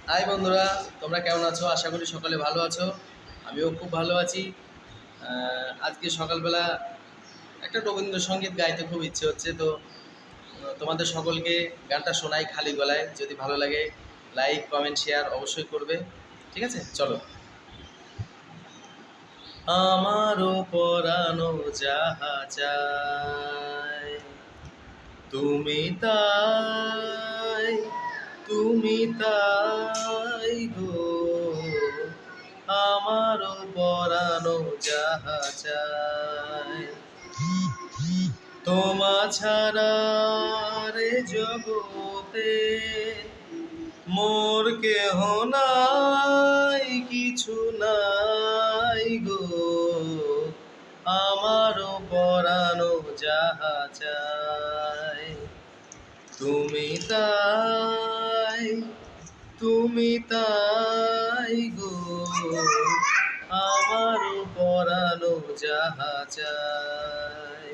High বন্ধুরা, তোমরা কেমন আছো? আশা করি সকালে ভালো আছো। আমিও খুব ভালো আছি। আজকে সকালবেলা একটা রবীন্দ্রসঙ্গীত গাইতে খুব ইচ্ছে হচ্ছে, তো তোমাদের সকলকে গানটা শোনাই খালি গলায়। যদি ভালো লাগে লাইক কমেন্ট শেয়ার অবশ্যই করবে। ঠিক আছে, চলো। আমারও পরানো যাহা চায় তুমি তাই, তুমি তাই গো। আমারও পরানো যাহা চায় তোমা ছাড়া রে জগতে মোর কেহ নাই, কিছু নাই গো। আমারও পরানো যাহা চায় তুমি তাই, তুমি তাই গো। আমারও পরানো যাহা চায়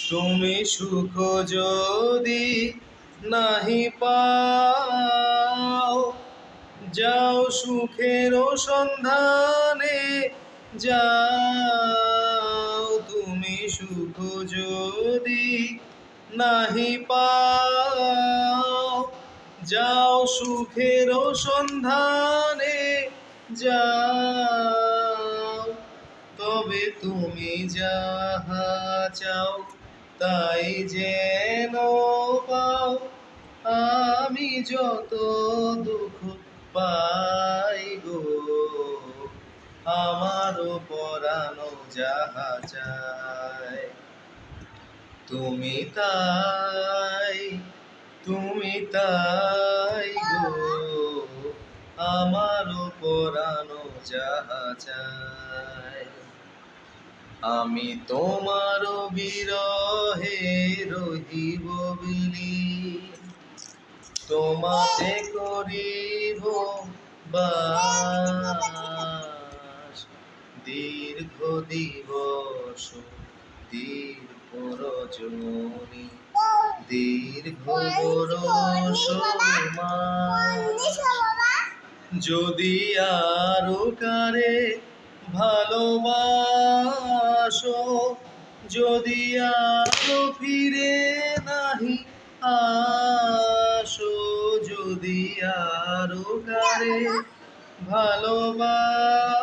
তুমি সুখ যদি নাহি পাও, যাও সুখের সন্ধানে যাও। তুমি সুখ যদি নাহি পাও, যাও সুখের সন্ধানে যাও। তবে তুমি যাহা চাও তাই যেন পাও। আমি যত দুঃখ পাই গো, আমারও পরানো যাহা চায় তুমি তাই, তুমি তাই গো। আমারও পরানো যাহা চায় আমি তোমার বিরহে রহিব বিলি, তোমাতে করিব বাস। দীর্ঘ দিবস দীর্ঘ রজনী, দীর্ঘ বরষ মাস। যদি আরো কারে ভালোবাসো, যদি আরো ফিরে নাহি আসো, যদি আরো কারে ভালোবাসো,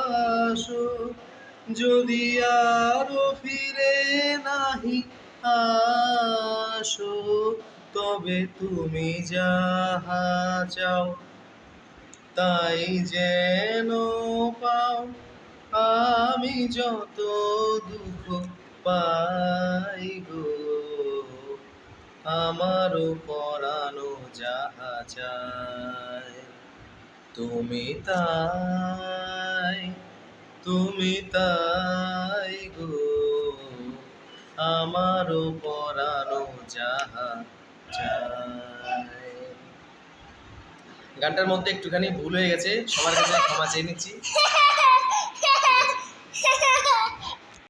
যদি আরো ফিরে নাহি আসো। তবে তুমি যাহা চাও তাই যেন পাও। আমি যত দুঃখ পাই গো, আমারও পরানো যাহা চায় তুমি তাই, তুমি তাই গো। আমারও পরানো যাহা চায়। গানটার মধ্যে একটুখানি ভুল হয়ে গেছে, সবার কাছে ক্ষমা চেয়ে নিচ্ছি।